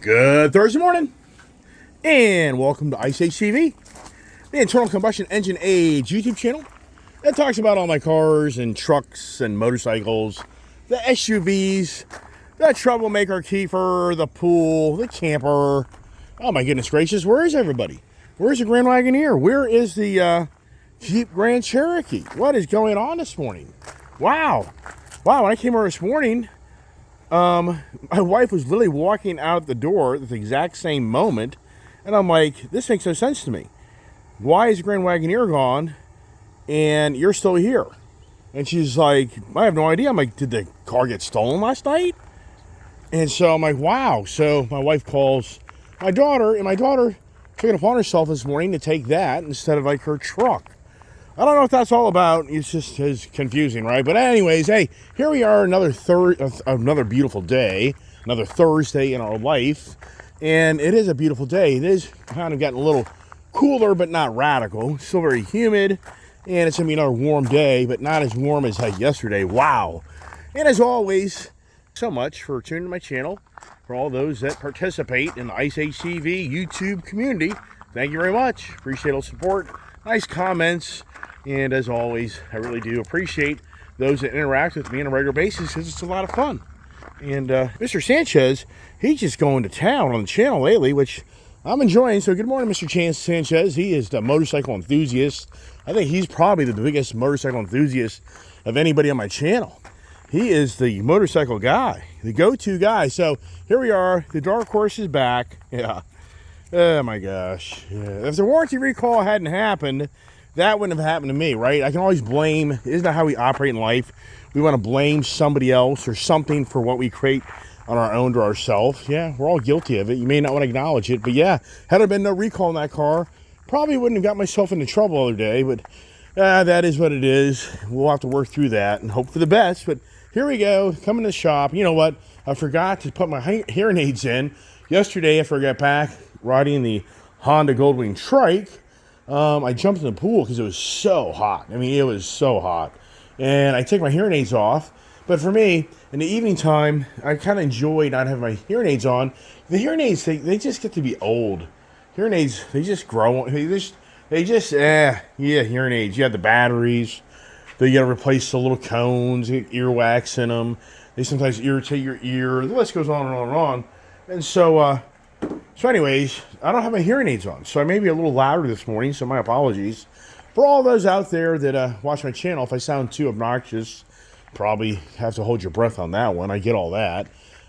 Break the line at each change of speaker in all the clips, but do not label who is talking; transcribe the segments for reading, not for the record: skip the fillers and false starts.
Good Thursday morning, and welcome to Ice Age TV, the internal combustion engine age YouTube channel that talks about all my cars and trucks and motorcycles, the SUVs, the troublemaker Kiefer, the pool, the camper. Oh my goodness gracious, where is everybody? Where's the Grand Wagoneer? Where is the Jeep Grand Cherokee? What is going on this morning? Wow, when I came over this morning, my wife was literally walking out the door at the exact same moment, and I'm like, this makes no sense to me. Why is the Grand Wagoneer gone, and you're still here? And she's like, I have no idea. I'm like, did the car get stolen last night? And so I'm like, wow. So my wife calls my daughter, and my daughter took it upon herself this morning to take that instead of like her truck. I don't know what that's all about. It's just as confusing, right? But anyways, hey, here we are, another beautiful day, another Thursday in our life, and it is a beautiful day. It is kind of getting a little cooler, but not radical. It's still very humid, and it's gonna be another warm day, but not as warm as like yesterday. Wow! And as always, so much for tuning to my channel. For all those that participate in the Ice Age TV YouTube community, thank you very much. Appreciate all the support, nice comments. And as always, I really do appreciate those that interact with me on a regular basis because it's a lot of fun. And Mr. Sanchez, he's just going to town on the channel lately, which I'm enjoying. So good morning, Mr. Sanchez. He is the motorcycle enthusiast. I think he's probably the biggest motorcycle enthusiast of anybody on my channel. He is the motorcycle guy, the go-to guy. So here we are. The Dark Horse is back. Yeah. Oh, my gosh. Yeah. If the warranty recall hadn't happened, that wouldn't have happened to me, right? I can always blame, isn't that how we operate in life? We want to blame somebody else or something for what we create on our own to ourselves. Yeah, we're all guilty of it. You may not want to acknowledge it, but yeah, had there been no recall in that car, probably wouldn't have got myself into trouble the other day, but that is what it is. We'll have to work through that and hope for the best, but here we go, coming to the shop. You know what? I forgot to put my hearing aids in. Yesterday, after I got back riding the Honda Goldwing Trike, I jumped in the pool because it was so hot. I mean, it was so hot. And I take my hearing aids off. But for me, in the evening time, I kind of enjoy not having my hearing aids on. The hearing aids, they just get to be old. Hearing aids, they just grow. Hearing aids. You have the batteries. Then you got to replace the little cones, earwax in them. They sometimes irritate your ear. The list goes on and on and on. And so anyways, I don't have my hearing aids on, so I may be a little louder this morning, so my apologies. For all those out there that watch my channel, if I sound too obnoxious, probably have to hold your breath on that one. I get all that.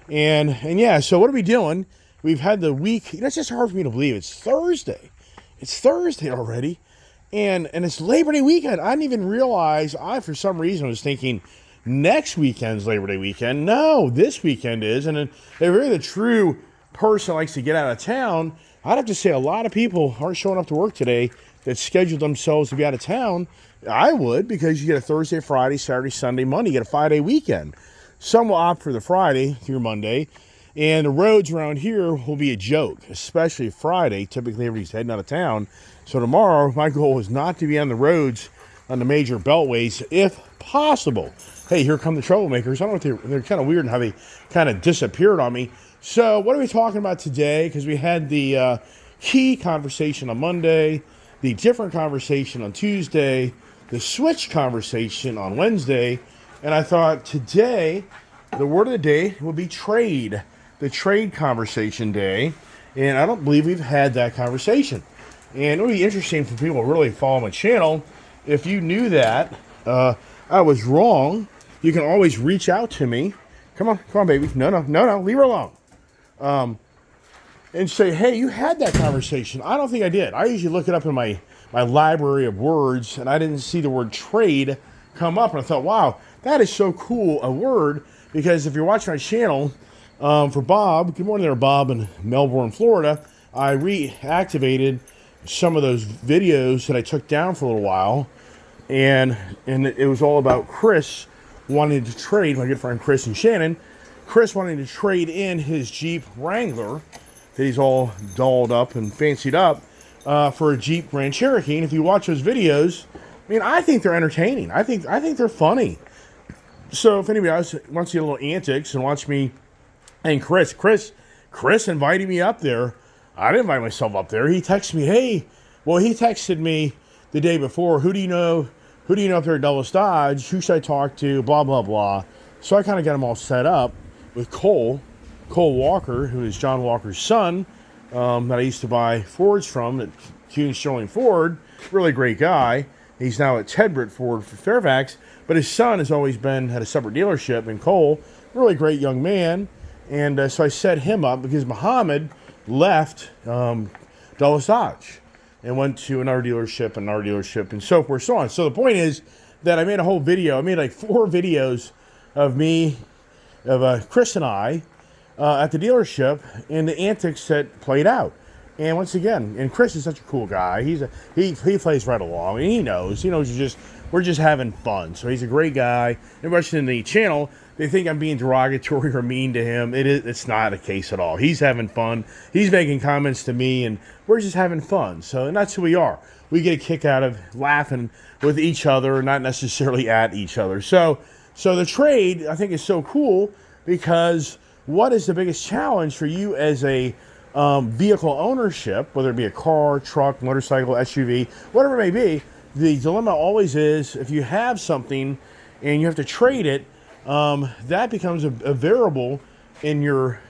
And yeah, so what are we doing? We've had the week, it's just hard for me to believe. It's Thursday. It's Thursday already, and it's Labor Day weekend. I didn't even realize, for some reason, was thinking next weekend's Labor Day weekend. No, this weekend is, and if you're really the true person likes to get out of town, I'd have to say a lot of people aren't showing up to work today that scheduled themselves to be out of town. I would, because you get a Thursday, Friday, Saturday, Sunday, Monday. You get a 5-day weekend. Some will opt for the Friday through Monday, and the roads around here will be a joke, especially Friday. Typically, everybody's heading out of town. So tomorrow, my goal is not to be on the roads on the major beltways, if possible. Hey, here come the troublemakers. I don't know what they're kind of weird in how they kind of disappeared on me. So what are we talking about today? Because we had the key conversation on Monday, the different conversation on Tuesday, the switch conversation on Wednesday, and I thought today the word of the day will be trade, the trade conversation day, and I don't believe we've had that conversation. And it would be interesting for people who really follow my channel. If you knew that I was wrong, you can always reach out to me. Come on, baby. No, leave her alone. And say, hey, you had that conversation. I don't think I did. I usually look it up in my library of words, and I didn't see the word trade come up. And I thought, wow, that is so cool, a word, because if you're watching my channel, for Bob, good morning there, Bob in Melbourne, Florida, I reactivated some of those videos that I took down for a little while, and it was all about Chris wanting to trade, my good friend Chris and Shannon, Chris wanting to trade in his Jeep Wrangler that he's all dolled up and fancied up for a Jeep Grand Cherokee. And if you watch those videos, I mean, I think they're entertaining. I think they're funny. So if anybody else wants to see a little antics and watch me and Chris Chris invited me up there. I didn't invite myself up there. He texted me, hey, well, he texted me the day before, who do you know up there at Dulles Dodge? Who should I talk to? Blah, blah, blah. So I kind of got him all set up with Cole Walker, who is John Walker's son, that I used to buy Fords from at Kuhn Sterling Ford. Really great guy. He's now at Tedbert Ford for Fairfax, but his son has always been at a separate dealership in Cole. Really great young man. And so I set him up because Muhammad left Dulles Dodge and went to another dealership, and so forth, so on. So the point is that I made a whole video. I made like 4 videos of me, of Chris and I, at the dealership, and the antics that played out. And once again, and Chris is such a cool guy. He plays right along, and he knows we're just having fun. So he's a great guy. And watching the channel, they think I'm being derogatory or mean to him. It's not the case at all. He's having fun. He's making comments to me, and we're just having fun. So, and that's who we are. We get a kick out of laughing with each other, not necessarily at each other. So the trade, I think, is so cool because what is the biggest challenge for you as a vehicle ownership, whether it be a car, truck, motorcycle, SUV, whatever it may be, the dilemma always is if you have something and you have to trade it, that becomes a variable in your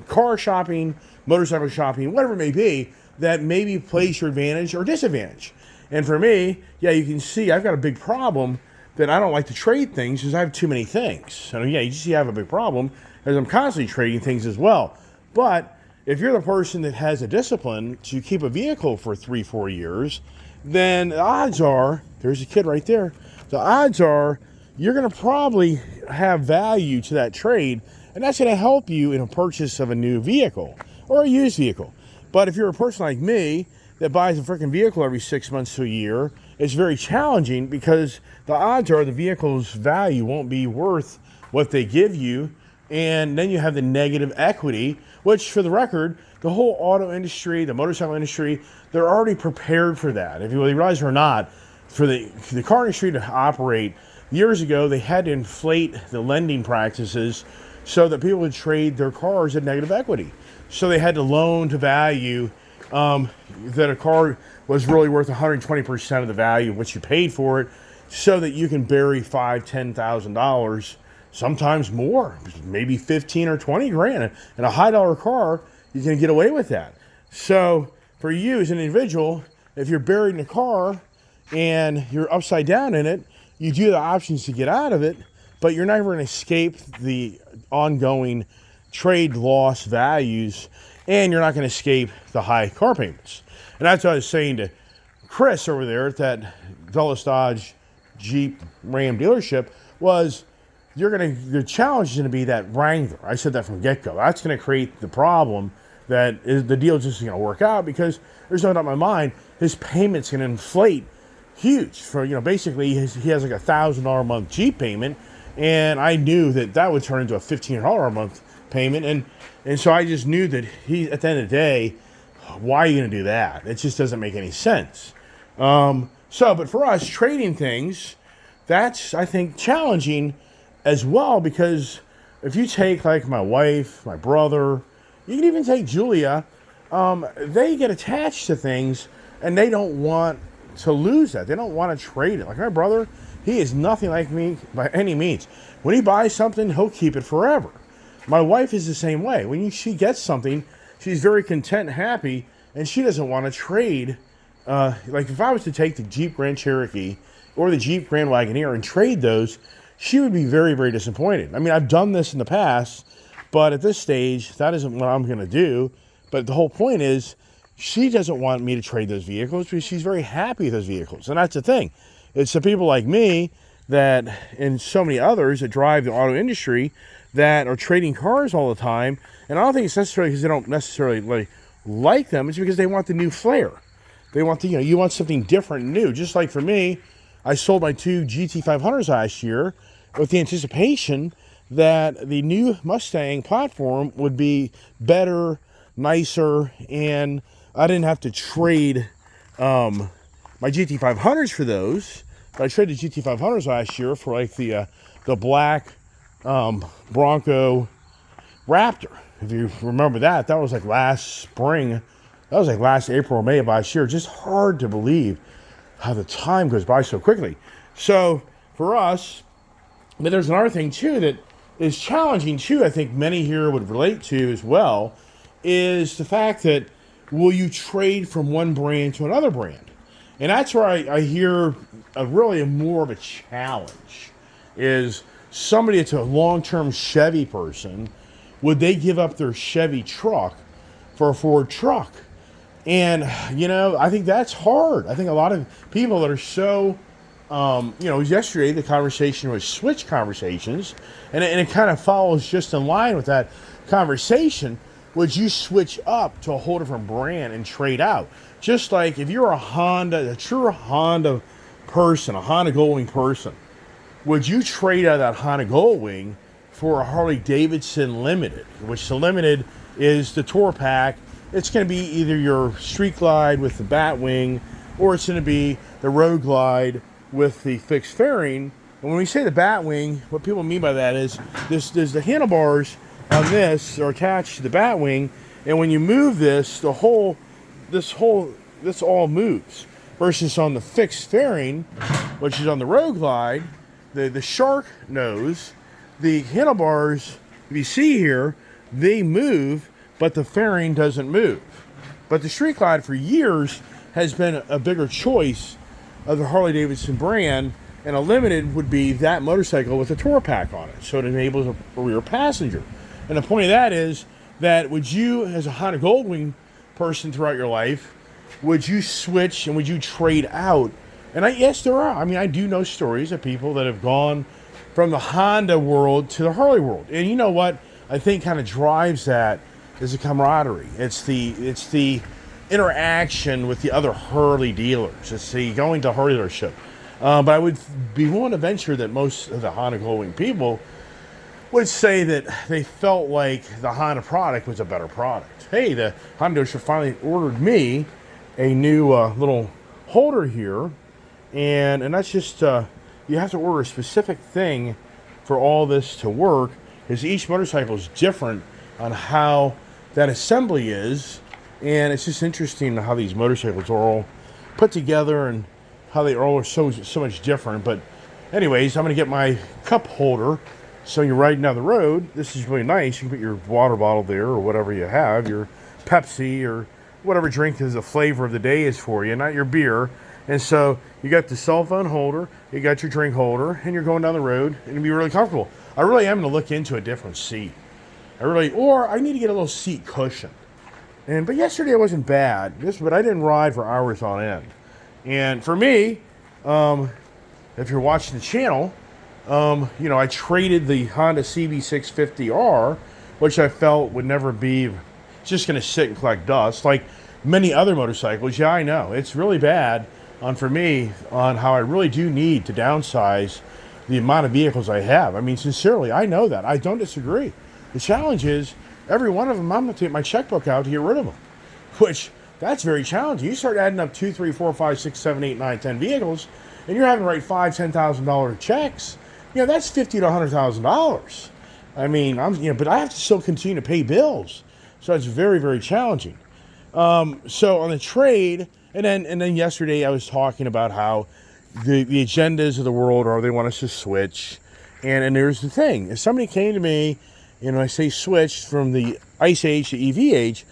car shopping, motorcycle shopping, whatever it may be, that maybe plays your advantage or disadvantage. And for me, yeah, you can see I've got a big problem that I don't like to trade things because I have too many things. So yeah, you see I have a big problem as I'm constantly trading things as well. But if you're the person that has a discipline to keep a vehicle for 3-4 years, then the odds are, there's a kid right there, the odds are you're going to probably have value to that trade, and that's going to help you in a purchase of a new vehicle or a used vehicle. But if you're a person like me that buys a freaking vehicle every 6 months to a year, it's very challenging because the odds are the vehicle's value won't be worth what they give you, and then you have the negative equity, which, for the record, the whole auto industry, the motorcycle industry, they're already prepared for that. If you realize it or not, for the car industry to operate, years ago, they had to inflate the lending practices so that people would trade their cars at negative equity. So they had to loan to value that a car was really worth 120% of the value of what you paid for it, so that you can bury $5,000, $10,000, sometimes more, maybe 15 or 20 grand. In a high dollar car, you can get away with that. So for you as an individual, if you're buried in a car and you're upside down in it, you do have the options to get out of it, but you're never going to escape the ongoing trade loss values, and you're not going to escape the high car payments. And that's what I was saying to Chris over there at that Dulles Dodge Jeep Ram dealership was, the challenge is going to be that Wrangler. I said that from get-go. That's going to create the problem that the deal just isn't going to work out, because there's no doubt in my mind his payment's going to inflate huge. For basically he has like $1,000 a month Jeep payment, and I knew that would turn into a $1,500 a month payment, and so I just knew that he, at the end of the day, why are you going to do that? It just doesn't make any sense. But for us trading things, that's, I think, challenging as well, because if you take like my wife, my brother, you can even take Julia, they get attached to things and they don't want to lose that. They don't want to trade it. Like my brother, he is nothing like me by any means. When he buys something, he'll keep it forever. My wife is the same way. When she gets something, she's very content and happy, and she doesn't want to trade. Like if I was to take the Jeep Grand Cherokee or the Jeep Grand Wagoneer and trade those, she would be very, very disappointed. I mean, I've done this in the past, but at this stage, that isn't what I'm going to do. But the whole point is, she doesn't want me to trade those vehicles because she's very happy with those vehicles. And that's the thing. It's the people like me that, and so many others that drive the auto industry, that are trading cars all the time. And I don't think it's necessarily because they don't necessarily like them. It's because they want the new flair. They want you want something different and new. Just like for me, I sold my 2 GT500s last year with the anticipation that the new Mustang platform would be better, nicer, and I didn't have to trade my GT500s for those. But I traded the GT500s last year for like the black Bronco Raptor. If you remember that, that was like last spring. That was like last April or May of last year. Just hard to believe how the time goes by so quickly. So for us, but there's another thing too that is challenging too, I think many here would relate to as well, is the fact that will you trade from one brand to another brand? And that's where I hear really more of a challenge is somebody that's a long-term Chevy person, would they give up their Chevy truck for a Ford truck? And, you know, I think that's hard. I think a lot of people that are so, you know, yesterday the conversation was switch conversations, and it kind of follows just in line with that conversation. Would you switch up to a whole different brand and trade out? Just like if you're a true Honda person, a Honda Goldwing person, would you trade out that Honda Goldwing for a Harley Davidson Limited, which the Limited is the Tour Pack. It's going to be either your Street Glide with the Batwing, or it's going to be the Road Glide with the fixed fairing. And when we say the Batwing, what people mean by that is there's the handlebars on this are attached to the Batwing, and when you move this, this all moves. Versus on the fixed fairing, which is on the Road Glide, the shark nose, the handlebars, if you see here, they move, but the fairing doesn't move. But the Street Glide for years has been a bigger choice of the Harley Davidson brand, and a Limited would be that motorcycle with a Tour Pack on it, so it enables a rear passenger. And the point of that is that would you, as a Honda Goldwing person throughout your life, would you switch and would you trade out? And yes, there are. I mean, I do know stories of people that have gone from the Honda world to the Harley world. And you know what I think kind of drives that is the camaraderie. It's the interaction with the other Harley dealers. It's the going to Harley dealership. But I would be willing to venture that most of the Honda Goldwing people would say that they felt like the Honda product was a better product. Hey, the Honda dealership finally ordered me a new little holder here, and that's just you have to order a specific thing for all this to work, because each motorcycle is different on how that assembly is, and it's just interesting how these motorcycles are all put together and how they all are so much different. But anyways, I'm going to get my cup holder. So you're riding down the road, this is really nice. You can put your water bottle there or whatever you have, your Pepsi or whatever drink is the flavor of the day is for you, not your beer. And so you got the cell phone holder, you got your drink holder, and you're going down the road, and it'll be really comfortable. I really am going to look into a different seat. Or I need to get a little seat cushion. But yesterday it wasn't bad, but I didn't ride for hours on end. And for me, if you're watching the channel, you know, I traded the Honda CB650R, which I felt would never be just going to sit and collect dust like many other motorcycles. Yeah, I know. It's really bad for me on how I really do need to downsize the amount of vehicles I have. I mean, sincerely, I know that. I don't disagree. The challenge is every one of them, I'm going to take my checkbook out to get rid of them, which that's very challenging. You start adding up 2, 3, 4, 5, 6, 7, 8, 9, 10 vehicles, and you're having to write $5,000, $10,000 checks. You know, that's $50,000 to $100,000. I mean, but I have to still continue to pay bills, so it's very, very challenging. So on the trade, and then yesterday I was talking about how the agendas of the world are they want us to switch, and there's the thing: if somebody came to me, you know, I say switch from the Ice Age to EV Age.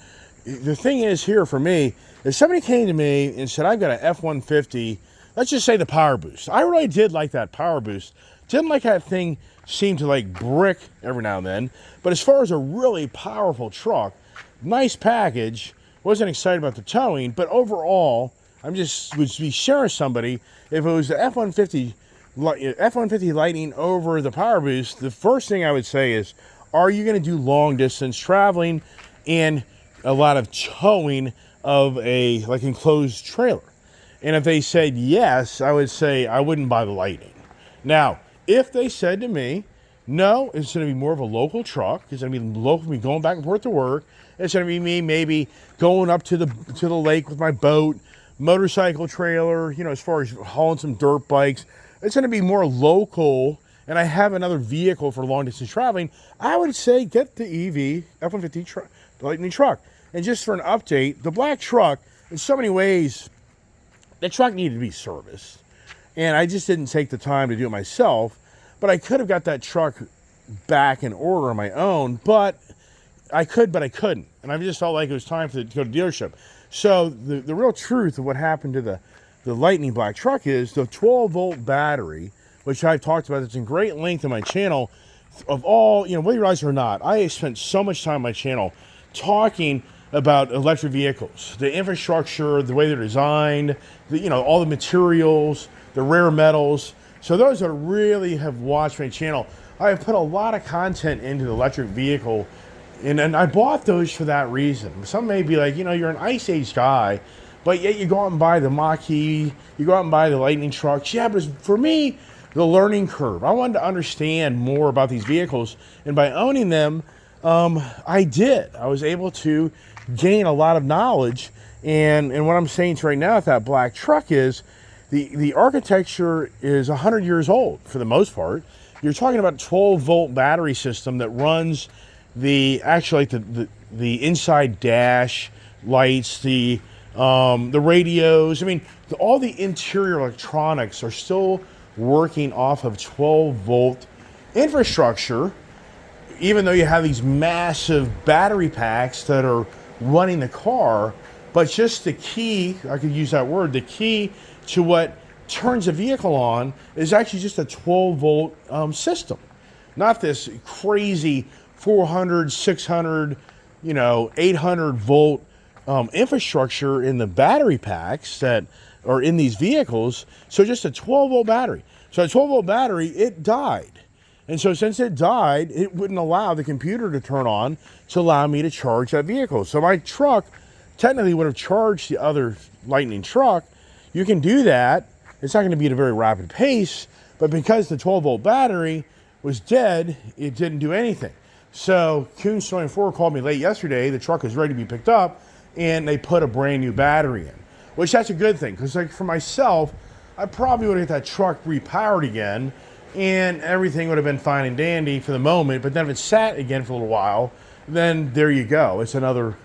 The thing is here for me, if somebody came to me and said I've got an F-150, let's just say the Power Boost. I really did like that Power Boost. Didn't like that thing seem to like brick every now and then. But as far as a really powerful truck, nice package, wasn't excited about the towing, but overall, I'm just would be sharing somebody if it was the F-150 Lightning over the Power Boost. The first thing I would say is, are you going to do long distance traveling and a lot of towing of a like enclosed trailer? And if they said yes, I would say I wouldn't buy the Lightning. Now, if they said to me, no, it's going to be more of a local truck, it's going to be local, me going back and forth to work, it's going to be me maybe going up to the lake with my boat, motorcycle trailer, you know, as far as hauling some dirt bikes, it's going to be more local and I have another vehicle for long distance traveling, I would say get the EV F-150 the Lightning truck. And just for an update, the black truck, in so many ways, the truck needed to be serviced. And I just didn't take the time to do it myself. But I could have got that truck back in order on my own, but I couldn't. And I just felt like it was time to go to the dealership. So the real truth of what happened to the Lightning black truck is the 12-volt battery, which I've talked about. It's in great length on my channel. Of all, whether you realize it or not, I spent so much time on my channel talking about electric vehicles, the infrastructure, the way they're designed, all the materials, the rare metals. So those that really have watched my channel, I have put a lot of content into the electric vehicle, and I bought those for that reason. Some may be like, you're an Ice Age guy, but yet you go out and buy the Mach-E, you go out and buy the Lightning trucks. Yeah, but for me, the learning curve. I wanted to understand more about these vehicles, and by owning them, I did. I was able to gain a lot of knowledge, and what I'm saying to right now with that black truck is the architecture is 100 years old for the most part. You're talking about a 12-volt battery system that runs the inside dash lights, the radios. I mean, all the interior electronics are still working off of 12-volt infrastructure, even though you have these massive battery packs that are running the car. But just the key, I could use that word, the key to what turns a vehicle on is actually just a 12-volt system. Not this crazy 400, 600, 800-volt infrastructure in the battery packs that are in these vehicles. So just a 12-volt battery. So a 12-volt battery, it died. And so since it died, it wouldn't allow the computer to turn on to allow me to charge that vehicle. So my truck technically would have charged the other Lightning truck. You can do that. It's not going to be at a very rapid pace, but because the 12-volt battery was dead, it didn't do anything. So Coons 24 called me late yesterday. The truck was ready to be picked up, and they put a brand new battery in, which that's a good thing, because like for myself, I probably would have got that truck repowered again, and everything would have been fine and dandy for the moment. But then if it sat again for a little while, then there you go. It's another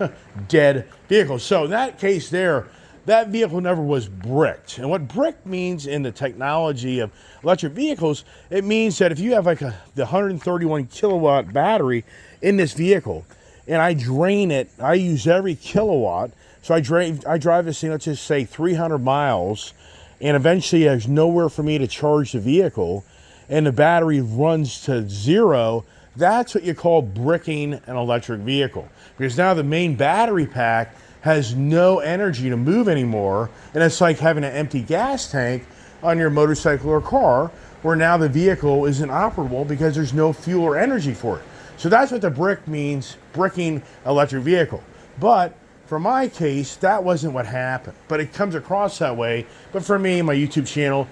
dead vehicle. So in that case there, that vehicle never was bricked. And what brick means in the technology of electric vehicles, it means that if you have like the 131 kilowatt battery in this vehicle, and I drain it, I use every kilowatt. So I drive this thing, let's just say 300 miles, and eventually there's nowhere for me to charge the vehicle, and the battery runs to zero. That's what you call bricking an electric vehicle. Because now the main battery pack has no energy to move anymore, and it's like having an empty gas tank on your motorcycle or car, where now the vehicle isn't operable because there's no fuel or energy for it. So that's what the brick means, bricking electric vehicle. But for my case, that wasn't what happened, but it comes across that way. But for me, my YouTube channel,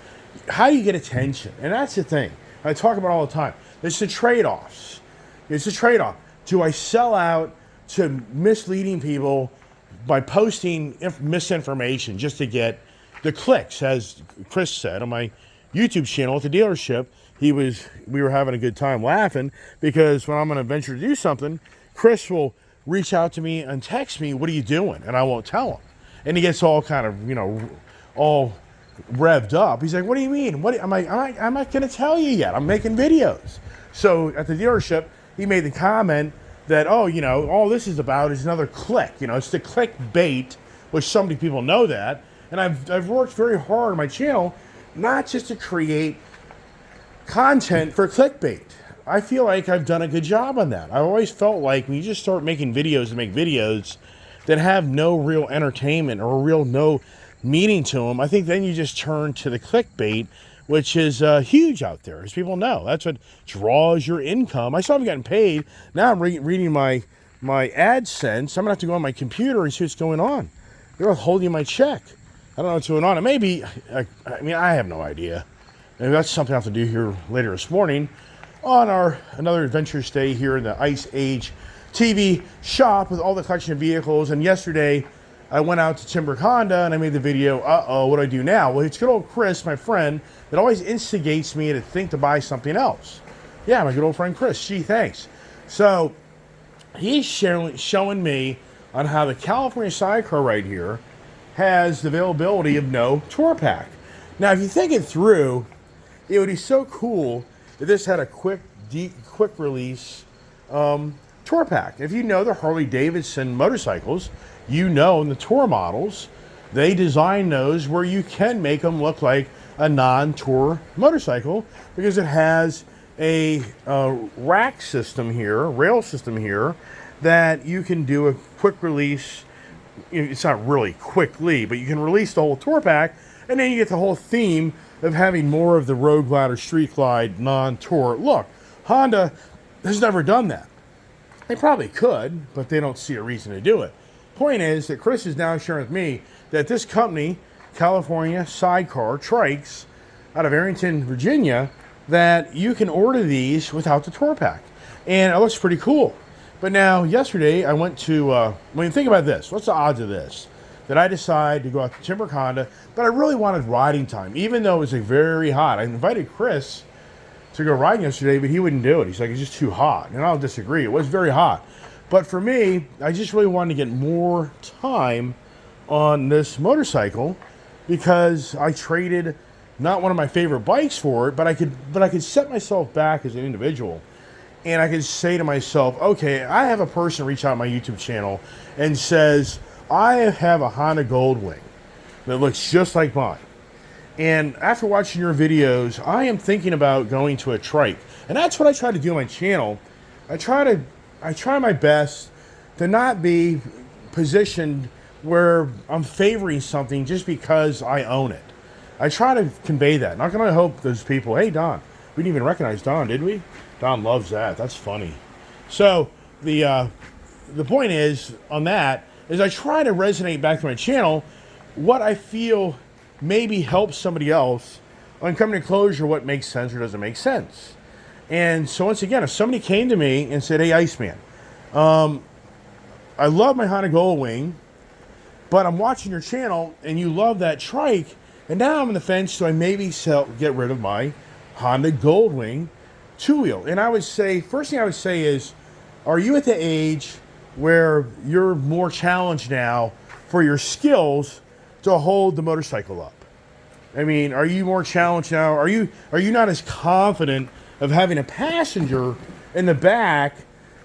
how do you get attention? And that's the thing I talk about all the time. It's the trade-offs. It's a trade-off. Do I sell out to misleading people by posting misinformation just to get the clicks? As Chris said on my YouTube channel at the dealership, we were having a good time laughing, because when I'm going to venture to do something, Chris will reach out to me and text me, "What are you doing?" And I won't tell him. And he gets all kind of, all revved up. He's like, "What do you mean? I'm not going to tell you yet. I'm making videos." So at the dealership, he made the comment that, all this is about is another click. It's the clickbait, which so many people know that. And I've worked very hard on my channel, not just to create content for clickbait. I feel like I've done a good job on that. I've always felt like when you just start making videos to make videos that have no real entertainment or no meaning to them, I think then you just turn to the clickbait, which is huge out there, as people know. That's what draws your income. I still haven't gotten paid. Now I'm reading my AdSense. I'm going to have to go on my computer and see what's going on. They're holding my check. I don't know what's going on. It may be, I have no idea. Maybe that's something I have to do here later this morning on another adventurous day here in the Ice Age TV shop with all the collection of vehicles. And yesterday, I went out to Timber Honda and I made the video, uh-oh, what do I do now? Well, it's good old Chris, my friend, that always instigates me to think to buy something else. Yeah, my good old friend Chris. Gee, thanks. So he's showing me on how the California sidecar right here has the availability of no tour pack. Now, if you think it through, it would be so cool if this had a quick release tour pack. If you know the Harley Davidson motorcycles, you know in the tour models, they design those where you can make them look like a non-tour motorcycle because it has a rack system here, rail system here, that you can do a quick release. It's not really quickly, but you can release the whole tour pack, and then you get the whole theme of having more of the Road Glide or Street Glide non-tour look. Honda has never done that. They probably could, but they don't see a reason to do it. Point is that Chris is now sharing with me that this company, California Sidecar Trikes, out of Arrington, Virginia, that you can order these without the tour pack. And it looks pretty cool. But now, yesterday, I went to, think about this. What's the odds of this? That I decide to go out to Timber Honda, but I really wanted riding time, even though it was very hot. I invited Chris to go riding yesterday, but he wouldn't do it. He's like, it's just too hot. And I'll disagree. It was very hot. But for me, I just really wanted to get more time on this motorcycle because I traded not one of my favorite bikes for it, but I could set myself back as an individual. And I could say to myself, okay, I have a person reach out on my YouTube channel and says, I have a Honda Goldwing that looks just like mine. And after watching your videos, I am thinking about going to a Trike. And that's what I try to do on my channel. I try my best to not be positioned where I'm favoring something just because I own it. I try to convey that. Not going to hope those people, hey, Don, we didn't even recognize Don, did we? Don loves that. That's funny. So the point is, on that, is I try to resonate back to my channel what I feel maybe helps somebody else on coming to closure what makes sense or doesn't make sense. And so once again, if somebody came to me and said, hey, Iceman, I love my Honda Goldwing, but I'm watching your channel and you love that Trike, and now I'm on the fence, so I maybe get rid of my Honda Goldwing two-wheel. And I would say, first thing I would say is, are you at the age where you're more challenged now for your skills to hold the motorcycle up? I mean, are you more challenged now? Are you not as confident of having a passenger in the back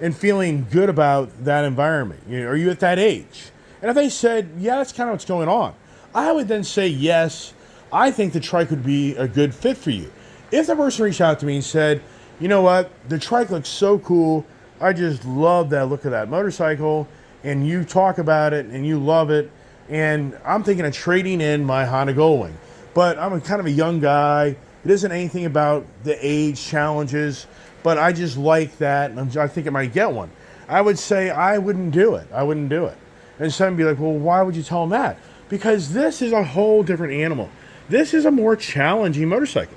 and feeling good about that environment? Are you at that age? And if they said, yeah, that's kind of what's going on, I would then say, yes, I think the Trike would be a good fit for you. If the person reached out to me and said, you know what, the Trike looks so cool, I just love that look of that motorcycle, and you talk about it and you love it, and I'm thinking of trading in my Honda Goldwing. But I'm kind of a young guy. It isn't anything about the age challenges, but I just like that, and I think I might get one. I would say I wouldn't do it. I wouldn't do it. And some would be like, well, why would you tell them that? Because this is a whole different animal. This is a more challenging motorcycle.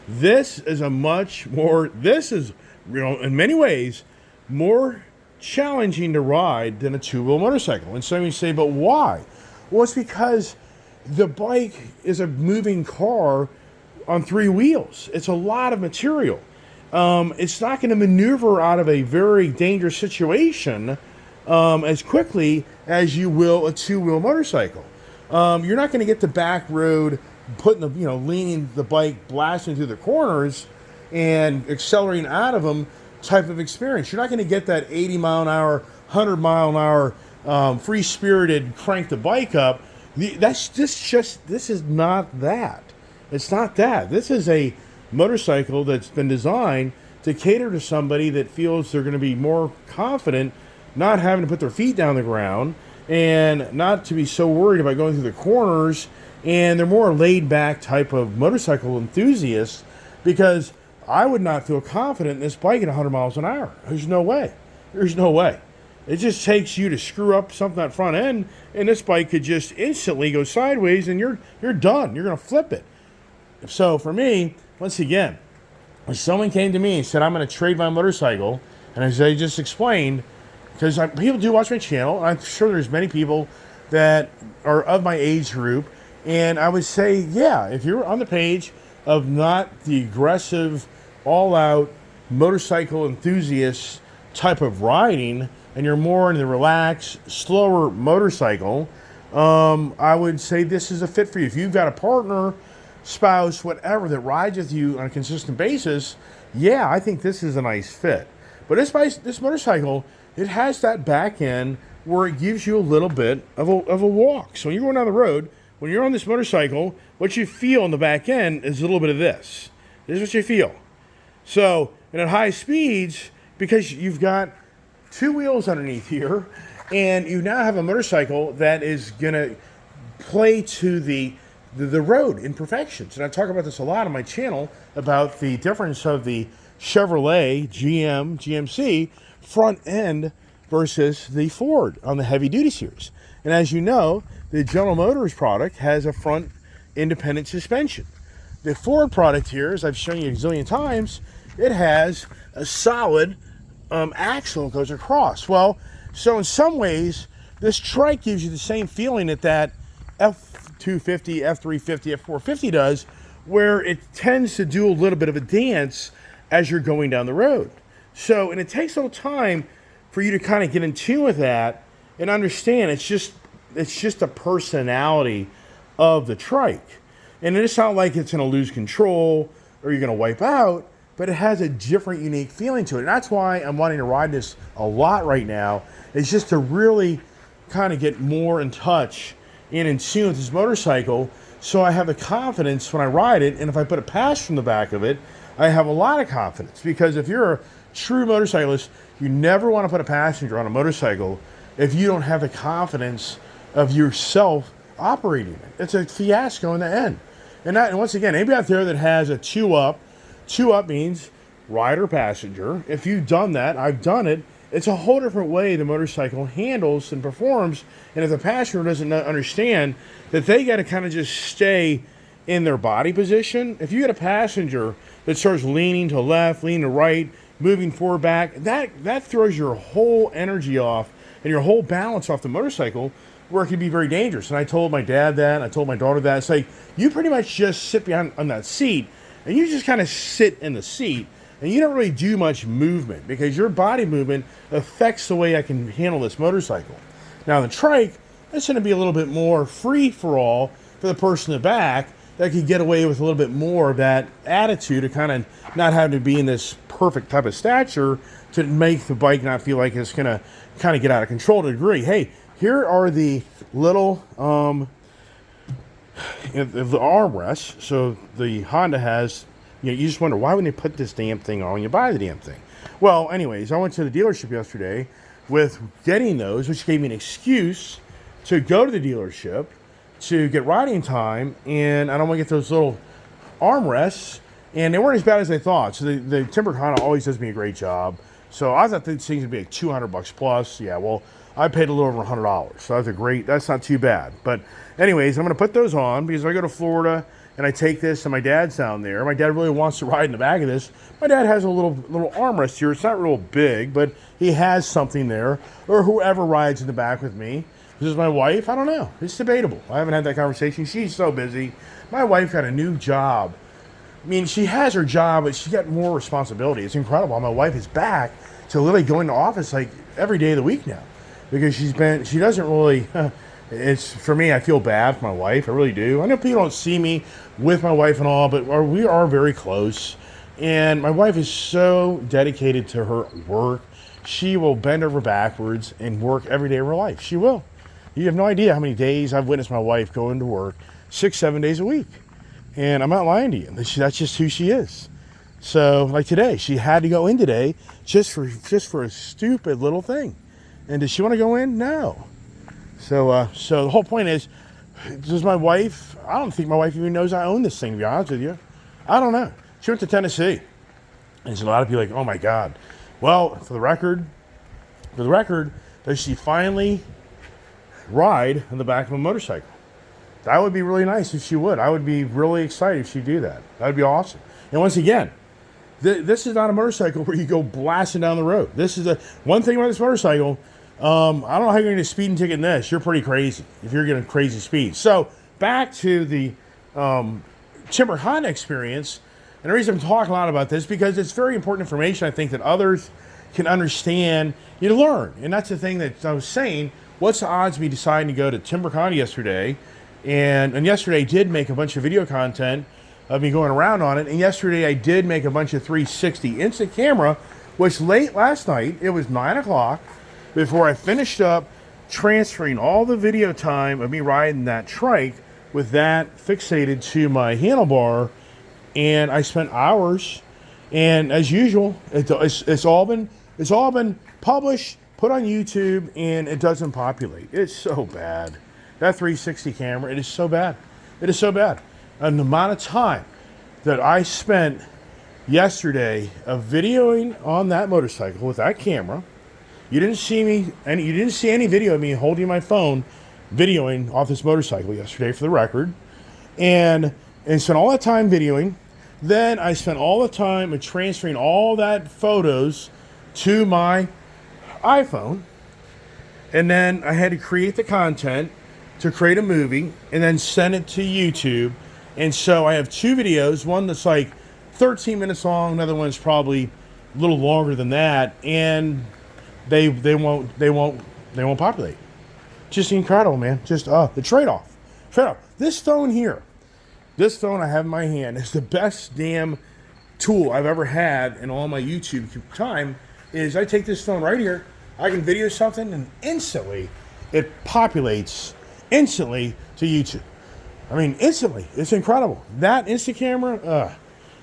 This is in many ways, more challenging to ride than a two-wheel motorcycle. And some of you say, but why? Well, it's because the bike is a moving car on three wheels. It's a lot of material. It's not going to maneuver out of a very dangerous situation as quickly as you will a two-wheel motorcycle. You're not going to get the back road, leaning the bike, blasting through the corners and accelerating out of them type of experience. You're not going to get that 80 mile an hour, 100 mile an hour, free-spirited crank the bike up. This is not that. It's not that. This is a motorcycle that's been designed to cater to somebody that feels they're going to be more confident, not having to put their feet down the ground, and not to be so worried about going through the corners. And they're more laid-back type of motorcycle enthusiasts, because I would not feel confident in this bike at 100 miles an hour. There's no way. There's no way. It just takes you to screw up something at front end, and this bike could just instantly go sideways, and you're done. You're going to flip it. So for me, once again, when someone came to me and said, I'm going to trade my motorcycle, and as I just explained, because people do watch my channel, I'm sure there's many people that are of my age group. And I would say, yeah, if you're on the page of not the aggressive, all-out motorcycle enthusiast type of riding, and you're more in the relaxed, slower motorcycle, I would say this is a fit for you. If you've got a partner, spouse, whatever, that rides with you on a consistent basis, yeah, I think this is a nice fit. But this motorcycle, it has that back end where it gives you a little bit of a walk. So when you're going down the road, when you're on this motorcycle, what you feel on the back end is a little bit of this. This is what you feel. So, and at high speeds, because you've got two wheels underneath here, and you now have a motorcycle that is going to play to the road imperfections. And I talk about this a lot on my channel about the difference of the Chevrolet, GMC front end versus the Ford on the heavy duty series. And as you know, the General Motors product has a front independent suspension. The Ford product here, as I've shown you a zillion times, it has a solid axle that goes across. Well, so in some ways, this Trike gives you the same feeling that F250, F350, F450 does, where it tends to do a little bit of a dance as you're going down the road. So, and it takes a little time for you to kind of get in tune with that and understand it's just a personality of the Trike. And it's not like it's going to lose control or you're going to wipe out, but it has a different, unique feeling to it. And that's why I'm wanting to ride this a lot right now, is just to really kind of get more in touch and in tune with this motorcycle, so I have the confidence when I ride it. And if I put a passenger in the back of it, I have a lot of confidence. Because if you're a true motorcyclist, you never want to put a passenger on a motorcycle if you don't have the confidence of yourself operating it. It's a fiasco in the end. And once again, anybody out there that has a two up means rider passenger. If you've done that, I've done it. It's a whole different way the motorcycle handles and performs. And if the passenger doesn't understand that they got to kind of just stay in their body position, if you get a passenger that starts leaning to left, leaning to right, moving forward, back, that throws your whole energy off and your whole balance off the motorcycle, where it can be very dangerous. And I told my dad that, and I told my daughter that. It's like, you pretty much just sit behind on that seat, and you just kind of sit in the seat, and you don't really do much movement, because your body movement affects the way I can handle this motorcycle. Now, the Trike, it's going to be a little bit more free for all for the person in the back that could get away with a little bit more of that attitude of kind of not having to be in this perfect type of stature to make the bike not feel like it's going to kind of get out of control to a degree. Hey, here are the little the armrests. So the Honda has, you just wonder, why wouldn't they put this damn thing on when you buy the damn thing? Well, anyways, I went to the dealership yesterday with getting those, which gave me an excuse to go to the dealership to get riding time, and I don't want to get those little armrests, and they weren't as bad as I thought. So the Timber Honda always does me a great job. So I thought these things would be like $200 plus. Yeah, well, I paid a little over $100. So that's not too bad. But anyways, I'm going to put those on, because if I go to Florida and I take this and my dad's down there, my dad really wants to ride in the back of this. My dad has a little armrest here. It's not real big, but he has something there. Or whoever rides in the back with me. This is my wife. I don't know. It's debatable. I haven't had that conversation. She's so busy. My wife got a new job. I mean, she has her job, but she's got more responsibility. It's incredible. My wife is back to literally going to office like every day of the week now, because she doesn't really, it's, for me, I feel bad for my wife. I really do. I know people don't see me with my wife and all, but we are very close. And my wife is so dedicated to her work. She will bend over backwards and work every day of her life. She will. You have no idea how many days I've witnessed my wife go into work 6-7 days a week. And I'm not lying to you. That's just who she is. So, like today, she had to go in today just for a stupid little thing. And does she want to go in? No. So the whole point is, does my wife, I don't think my wife even knows I own this thing, to be honest with you. I don't know. She went to Tennessee. And there's a lot of people like, oh my God. Well, for the record, does she finally ride on the back of a motorcycle? That would be really nice if she would. I would be really excited if she'd do that. That would be awesome. And once again, this is not a motorcycle where you go blasting down the road. This is one thing about this motorcycle. I don't know how you're going to speed and ticket this. You're pretty crazy if you're getting crazy speed. So back to the Timber Honda experience. And the reason I'm talking a lot about this because it's very important information, I think, that others can understand, you learn. And that's the thing that I was saying. What's the odds of me deciding to go to Timber Con yesterday? And yesterday I did make a bunch of video content of me going around on it. And yesterday I did make a bunch of 360 instant camera, which late last night, it was 9 o'clock, before I finished up transferring all the video time of me riding that trike with that fixated to my handlebar. And I spent hours, and as usual, it's all been published, put on YouTube, and it doesn't populate. It's so bad. That 360 camera, it is so bad. It is so bad. And the amount of time that I spent yesterday of videoing on that motorcycle with that camera, you didn't see any video of me holding my phone videoing off this motorcycle yesterday, for the record, and spent all that time videoing. Then I spent all the time transferring all that photos to my iPhone, and then I had to create the content to create a movie and then send it to YouTube. And so I have two videos, one that's like 13 minutes long, another one's probably a little longer than that, and they won't populate. Just incredible, man. Just the trade-off. This phone here, this phone I have in my hand is the best damn tool I've ever had in all my YouTube time. Is I take this phone right here, I can video something, and instantly it populates instantly to YouTube. I mean, instantly. It's incredible. That instant camera,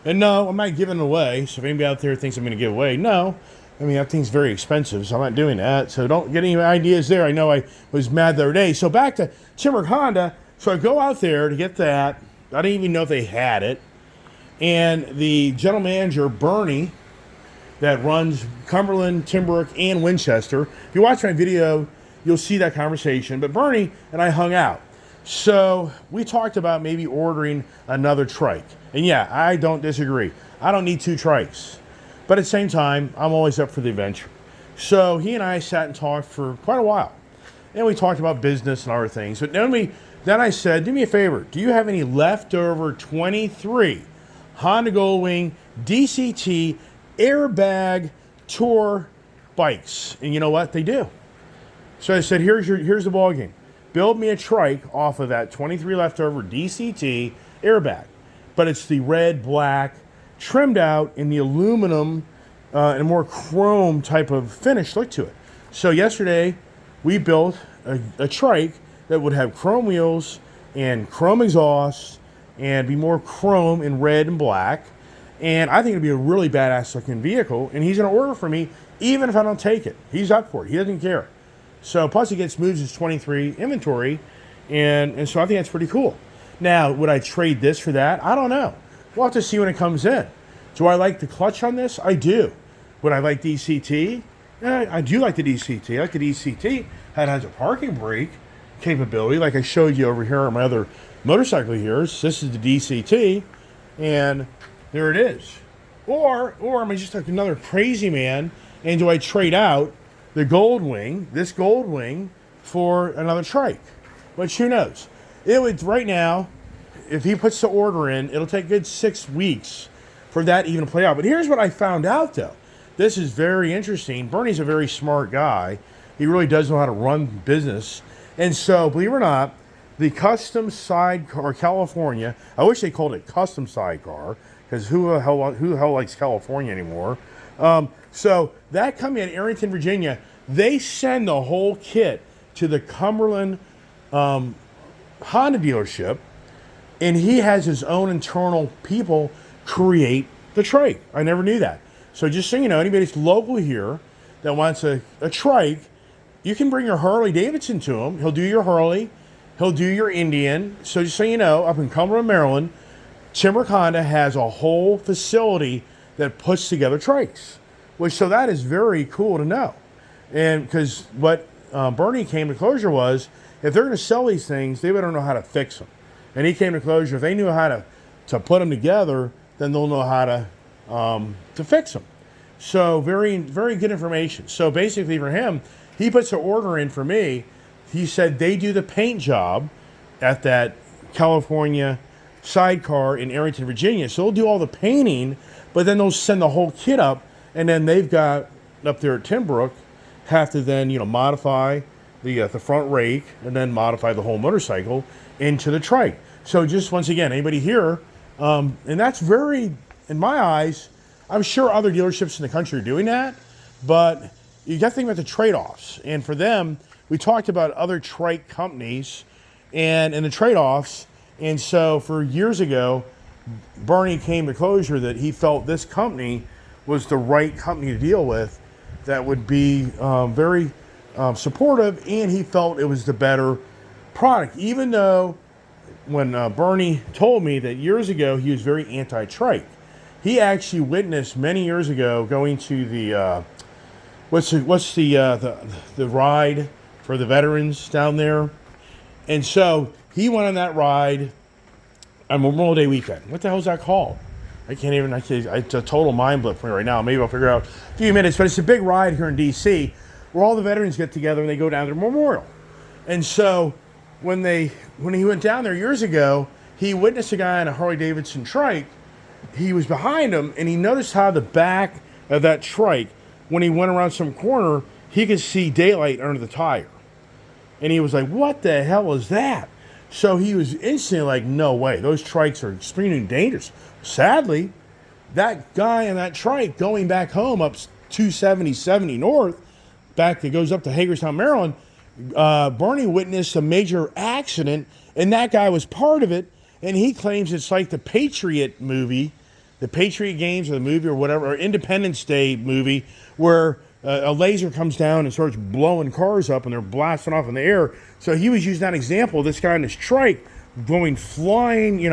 and no, I'm not giving it away. So if anybody out there thinks I'm going to give away, no. I mean, that thing's very expensive, so I'm not doing that. So don't get any ideas there. I know I was mad the other day. So back to Timber Honda. So I go out there to get that. I didn't even know if they had it. And the general manager, Bernie, that runs Cumberland, Timbrook, and Winchester. If you watch my video, you'll see that conversation. But Bernie and I hung out. So we talked about maybe ordering another trike. And yeah, I don't disagree. I don't need two trikes. But at the same time, I'm always up for the adventure. So he and I sat and talked for quite a while. And we talked about business and other things. But then I said, do me a favor. Do you have any leftover 23 Honda Goldwing DCT airbag tour bikes? And you know what? They do. So I said, here's the ball game. Build me a trike off of that 23 leftover DCT airbag. But it's the red, black, trimmed out in the aluminum and a more chrome type of finish look to it. So yesterday we built a trike that would have chrome wheels and chrome exhaust and be more chrome in red and black. And I think it'd be a really badass looking vehicle. And he's going to order for me even if I don't take it. He's up for it. He doesn't care. So plus he gets moves his 23 inventory. And so I think that's pretty cool. Now, would I trade this for that? I don't know. We'll have to see when it comes in. Do I like the clutch on this? I do. Would I like DCT? Yeah, I do like the DCT. I like the DCT. It has a parking brake capability, like I showed you over here on my other motorcycle here. This is the DCT, and there it is. Or am I just like another crazy man, and do I trade out the this Goldwing, for another trike? Which, who knows? It would, right now, if he puts the order in, it'll take a good 6 weeks for that even to play out. But here's what I found out, though. This is very interesting. Bernie's a very smart guy. He really does know how to run business. And so, believe it or not, the custom sidecar California, I wish they called it custom sidecar, because who the hell likes California anymore? So that company in Arlington, Virginia, they send the whole kit to the Cumberland Honda dealership, and he has his own internal people create the trike. I never knew that. So just so you know, anybody that's local here that wants a trike, you can bring your Harley Davidson to him. He'll do your Harley. He'll do your Indian. So just so you know, up in Cumberland, Maryland, Timber Honda has a whole facility that puts together trikes. So that is very cool to know. And because what Bernie came to closure was, if they're going to sell these things, they better know how to fix them. And he came to closure, if they knew how to put them together, then they'll know how to fix them. So very, very good information. So basically for him, He puts an order in for me. He said they do the paint job at that California sidecar in Arlington, Virginia. So they'll do all the painting, but then they'll send the whole kit up, and then they've got up there at Timbrook have to then modify the front rake and then modify the whole motorcycle into the trike. So just once again, anybody here, and that's very, in my eyes, I'm sure other dealerships in the country are doing that, but you got to think about the trade-offs. And for them, we talked about other trike companies and the trade-offs. And so for years ago, Bernie came to closure that he felt this company was the right company to deal with that would be very supportive, and he felt it was the better product. Even though when Bernie told me that years ago he was very anti-trike, he actually witnessed many years ago going to the what's the ride for the veterans down there, and so he went on that ride on Memorial Day weekend. What the hell is that called? It's a total mind blip for me right now. Maybe I'll figure out in a few minutes, but it's a big ride here in D.C. where all the veterans get together and they go down to the memorial. And so when he went down there years ago, he witnessed a guy on a Harley-Davidson trike. He was behind him, and he noticed how the back of that trike, when he went around some corner, he could see daylight under the tire. And he was like, what the hell is that? So he was instantly like, no way, those trikes are extremely dangerous. Sadly, that guy on that trike going back home up 270 north, back that goes up to Hagerstown, Maryland, Bernie witnessed a major accident, and that guy was part of it, and he claims it's like the Patriot movie, the Patriot Games or the movie or whatever, or Independence Day movie, where a laser comes down and starts blowing cars up and they're blasting off in the air. So he was using that example, this guy on his trike going flying,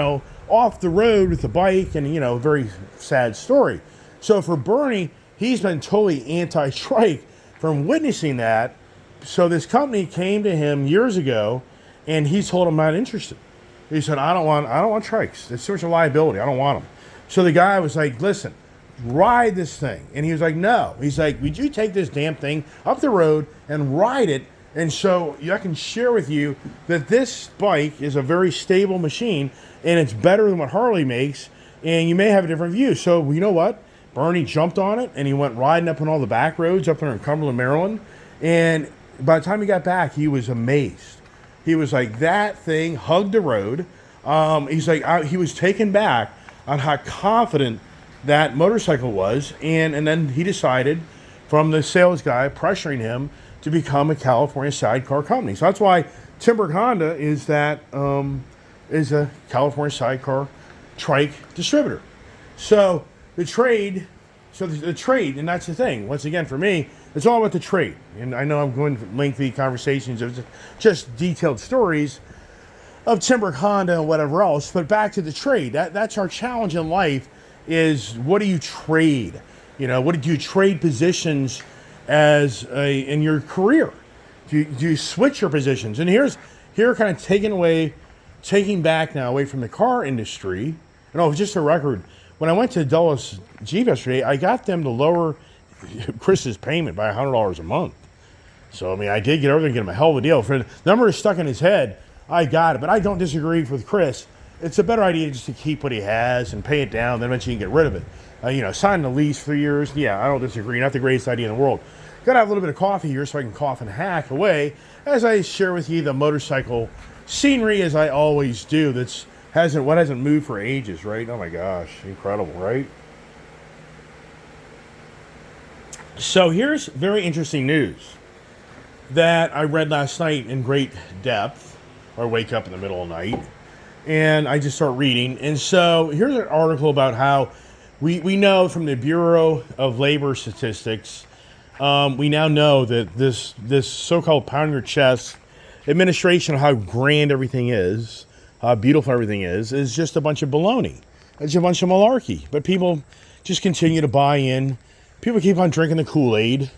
off the road with the bike, and, a very sad story. So for Bernie, he's been totally anti-trike from witnessing that. So this company came to him years ago, and he told him, I'm not interested. He said, I don't want trikes. It's too much of liability. I don't want them. So the guy was like, listen, ride this thing. And he was like, no. He's like, would you take this damn thing up the road and ride it? And so I can share with you that this bike is a very stable machine, and it's better than what Harley makes, and you may have a different view. So you know what? Bernie jumped on it, and he went riding up on all the back roads up there in Cumberland, Maryland. And by the time he got back, he was amazed. He was like, that thing hugged the road. He's like, he was taken back on how confident that motorcycle was. And then he decided, from the sales guy pressuring him, to become a California sidecar company. So that's why Timbrook Honda is a California sidecar trike distributor. So the trade, and that's the thing. Once again, for me, it's all about the trade. And I know I'm going to lengthy conversations of just detailed stories of Timbrook Honda and whatever else, but back to the trade. That's our challenge in life, is what do you trade? What do you trade positions in your career? Do you switch your positions? And here kind of taking back now away from the car industry. And just a record, when I went to Dulles Jeep yesterday, I got them to lower Chris's payment by $100 a month. So, I did get over there and get him a hell of a deal. For the number is stuck in his head, I got it. But I don't disagree with Chris. It's a better idea just to keep what he has and pay it down, then eventually you can get rid of it. Sign the lease for years. Yeah, I don't disagree. Not the greatest idea in the world. Got to have a little bit of coffee here so I can cough and hack away as I share with you the motorcycle scenery, as I always do. That hasn't moved for ages, right? Oh my gosh, incredible, right? So here's very interesting news that I read last night in great depth. Or wake up in the middle of the night and I just start reading. And so here's an article about how we know from the Bureau of Labor Statistics, we now know that this so-called pound your chest administration of how grand everything is, how beautiful everything is just a bunch of baloney. It's a bunch of malarkey. But people just continue to buy in. People keep on drinking the Kool-Aid.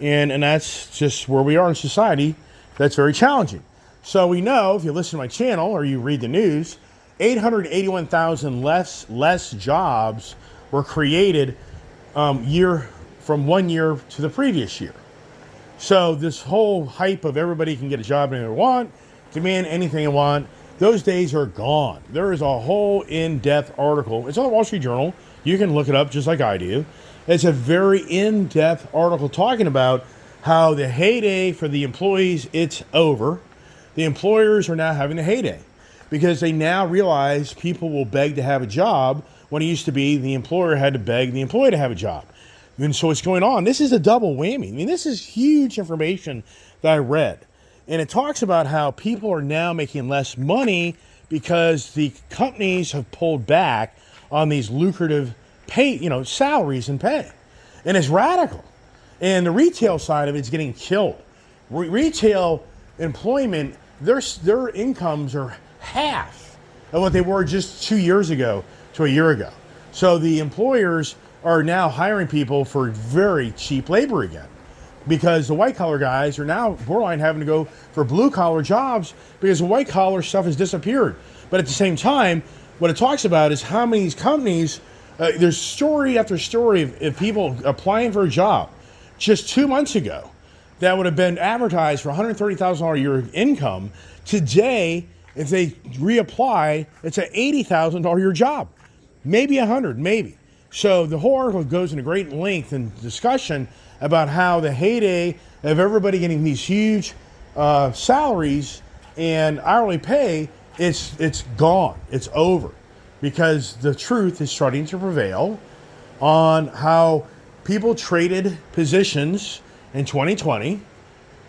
And that's just where we are in society. That's very challenging. So we know, if you listen to my channel or you read the news, 881,000 less jobs were created from 1 year to the previous year. So this whole hype of everybody can get a job anything they want, demand anything they want, those days are gone. There is a whole in-depth article. It's on the Wall Street Journal. You can look it up just like I do. It's a very in-depth article talking about how the heyday for the employees, it's over. The employers are now having a heyday because they now realize people will beg to have a job when it used to be the employer had to beg the employee to have a job. And so what's going on, this is a double whammy. I mean, this is huge information that I read. And it talks about how people are now making less money because the companies have pulled back on these lucrative pay, salaries and pay. And it's radical. And the retail side of it is getting killed. Retail employment, their incomes are half of what they were just 2 years ago to a year ago. So the employers are now hiring people for very cheap labor again, because the white collar guys are now borderline having to go for blue collar jobs because the white collar stuff has disappeared. But at the same time, what it talks about is how many companies, there's story after story of people applying for a job just 2 months ago that would have been advertised for $130,000 a year income. Today, if they reapply, it's an $80,000 a year job, maybe 100, maybe. So the whole article goes into great length and discussion about how the heyday of everybody getting these huge salaries and hourly pay, it's gone, it's over, because the truth is starting to prevail on how people traded positions in 2020.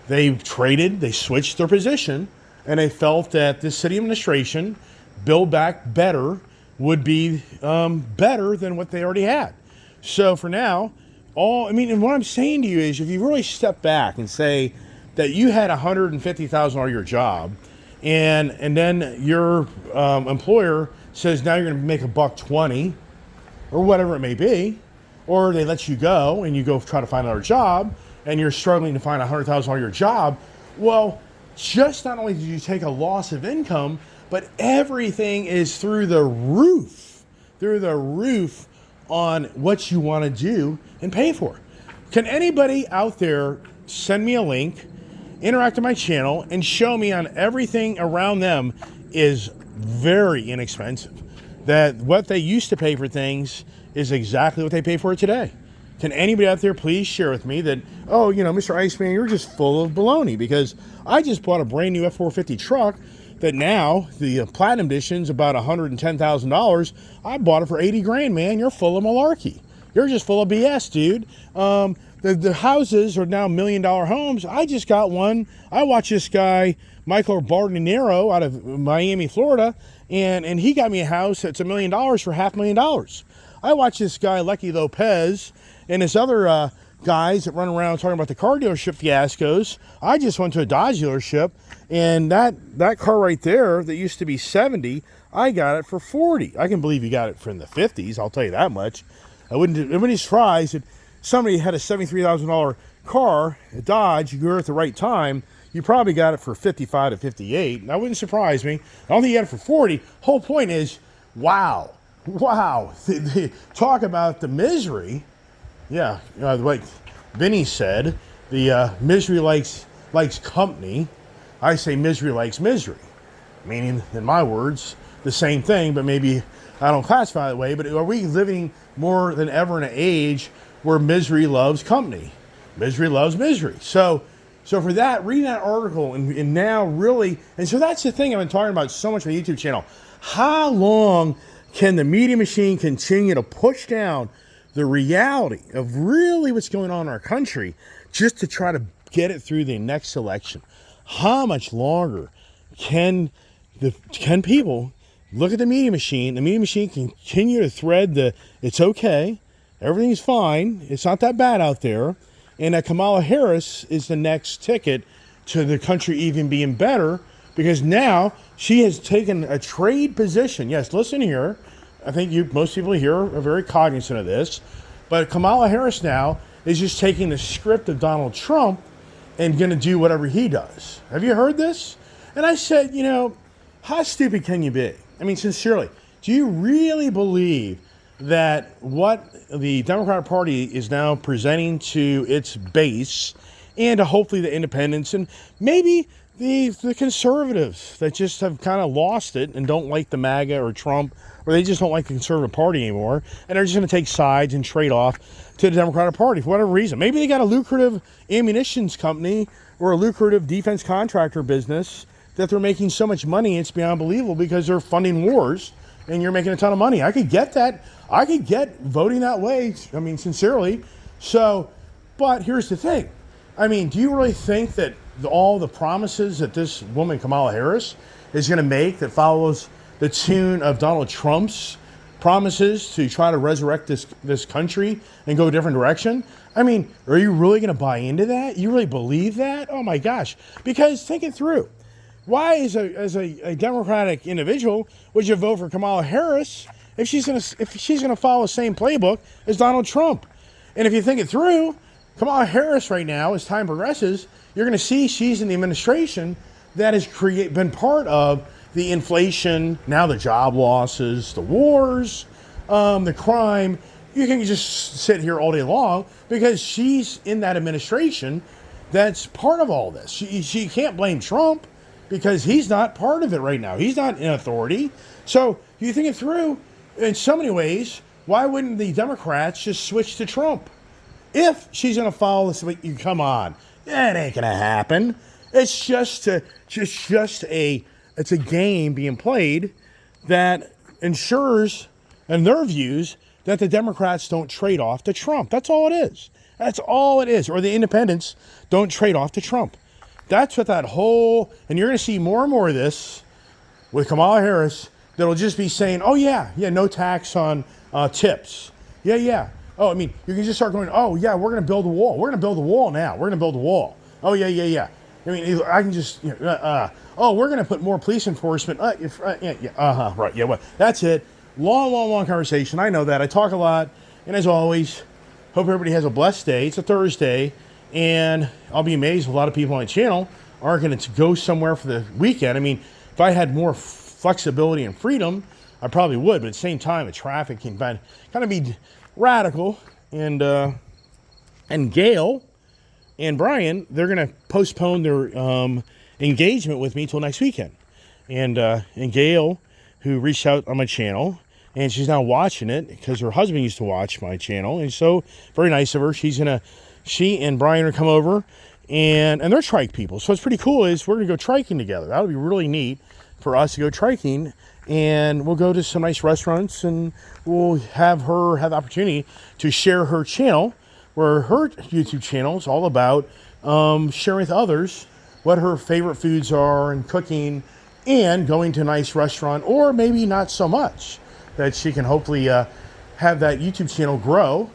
They switched their position, and they felt that this city administration, Build Back Better, would be better than what they already had. So for now, and what I'm saying to you is, if you really step back and say that you had a $150,000 a year job, and then your employer says now you're going to make $120 or whatever it may be, or they let you go and you go try to find another job and you're struggling to find a $100,000 a year job, well, just not only did you take a loss of income, but everything is through the roof on what you want to do and pay for. Can anybody out there send me a link, interact with my channel, and show me on everything around them is very inexpensive? That what they used to pay for things is exactly what they pay for it today. Can anybody out there please share with me that, Mr. Iceman, you're just full of baloney, because I just bought a brand new F-450 truck that now the Platinum Edition's about $110,000. I bought it for 80 grand, man. You're full of malarkey. You're just full of BS, dude. The houses are now $1 million homes. I just got one. I watched this guy, Michael Bardinero, out of Miami, Florida, and he got me a house that's $1 million for $500,000. I watched this guy, Lecky Lopez, and this other guys that run around talking about the car dealership fiascos. I just went to a Dodge dealership, and that car right there that used to be $70, I got it for $40. I can believe you got it from the $50s, I'll tell you that much. I wouldn't be surprised if somebody had a $73,000 car, a Dodge, you were at the right time, you probably got it for $55 to $58. That wouldn't surprise me. I don't think you got it for $40. Whole point is, wow. Talk about the misery. Yeah, like Vinny said, the misery likes company. I say misery likes misery, meaning, in my words, the same thing, but maybe I don't classify it that way. But are we living more than ever in an age where misery loves company? Misery loves misery. So for that, reading that article and now really, and so that's the thing I've been talking about so much on my YouTube channel. How long can the media machine continue to push down the reality of really what's going on in our country just to try to get it through the next election? How much longer can people look at the media machine? The media machine continue to thread it's okay, everything's fine, it's not that bad out there, and that Kamala Harris is the next ticket to the country even being better, because now she has taken a trade position. Yes, listen here. I think most people here are very cognizant of this. But Kamala Harris now is just taking the script of Donald Trump and going to do whatever he does. Have you heard this? And I said, how stupid can you be? I mean, sincerely, do you really believe that what the Democratic Party is now presenting to its base and to hopefully the independents and maybe the conservatives that just have kind of lost it and don't like the MAGA or Trump, or they just don't like the conservative party anymore, and they're just going to take sides and trade off to the Democratic Party for whatever reason. Maybe they got a lucrative ammunitions company or a lucrative defense contractor business that they're making so much money it's beyond believable because they're funding wars and you're making a ton of money. I could get that. I could get voting that way, I mean, sincerely. So, but here's the thing. I mean, do you really think that all the promises that this woman, Kamala Harris, is going to make that follows the tune of Donald Trump's promises to try to resurrect this country and go a different direction? I mean, are you really going to buy into that? You really believe that? Oh my gosh. Because think it through. Why, as a Democratic individual, would you vote for Kamala Harris if she's gonna follow the same playbook as Donald Trump? And if you think it through, Kamala Harris right now, as time progresses, you're going to see she's in the administration that has been part of the inflation, now the job losses, the wars, the crime. You can just sit here all day long because she's in that administration that's part of all this. She can't blame Trump because he's not part of it right now. He's not in authority. So you think it through, in so many ways, why wouldn't the Democrats just switch to Trump? If she's going to follow this, you come on, that ain't going to happen. It's just a game being played that ensures, in their views, that the Democrats don't trade off to Trump. That's all it is. That's all it is. Or the independents don't trade off to Trump. That's what that whole, and you're going to see more and more of this with Kamala Harris that'll just be saying, oh yeah, no tax on tips. Yeah. Oh, I mean, you can just start going, oh yeah, we're going to build a wall. We're going to build a wall now. We're going to build a wall. Oh yeah. I mean, I can just, oh, we're going to put more police enforcement. Right. Yeah, well, that's it. Long conversation. I know that. I talk a lot. And as always, hope everybody has a blessed day. It's a Thursday. And I'll be amazed if a lot of people on the channel aren't going to go somewhere for the weekend. I mean, if I had more flexibility and freedom, I probably would. But at the same time, the traffic can kind of be radical. And Gail and Brian, they're going to postpone their engagement with me till next weekend. And Gail, who reached out on my channel, and she's now watching it because her husband used to watch my channel. And so very nice of her. She and Brian are come over, and they're trike people. So what's pretty cool is we're going to go triking together. That'll be really neat for us to go triking, and we'll go to some nice restaurants, and we'll have her have the opportunity to share her channel, where her YouTube channel is all about sharing with others what her favorite foods are and cooking and going to a nice restaurant, or maybe not so much, that she can hopefully have that YouTube channel grow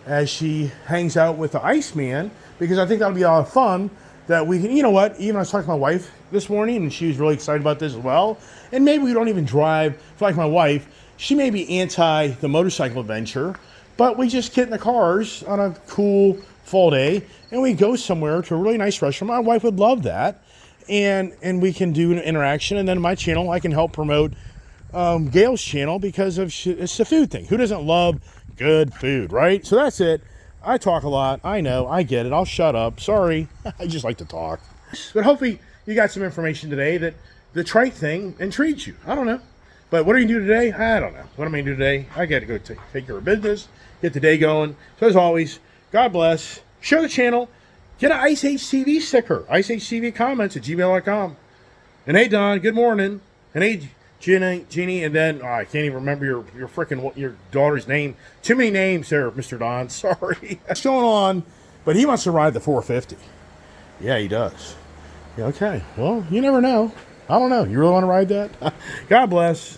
as she hangs out with the Iceman, because I think that'll be a lot of fun that we can, you know what, even I was talking to my wife this morning and she was really excited about this as well, and maybe we don't even drive, like my wife, she may be anti the motorcycle adventure, but we just get in the cars on a cool fall day and we go somewhere to a really nice restaurant. My wife would love that, and we can do an interaction, and then my channel, I can help promote Gail's channel because of it's the food thing. Who doesn't love good food, right? So that's it. I talk a lot. I know. I get it. I'll shut up. Sorry. I just like to talk. But hopefully you got some information today that the trike thing intrigues you. I don't know. But what are you going to do today? I don't know. What am I going to do today? I got to go take care of business, get the day going. So as always, God bless. Share the channel. Get an Ice Age TV sticker. IceAgeTVComments@gmail.com. And hey, Don, good morning. And hey, Jeannie, and then I can't even remember your daughter's name. Too many names there, Mr. Don. Sorry. What's going on? But he wants to ride the 450. Yeah, he does. Yeah, okay. Well, you never know. I don't know. You really want to ride that? God bless.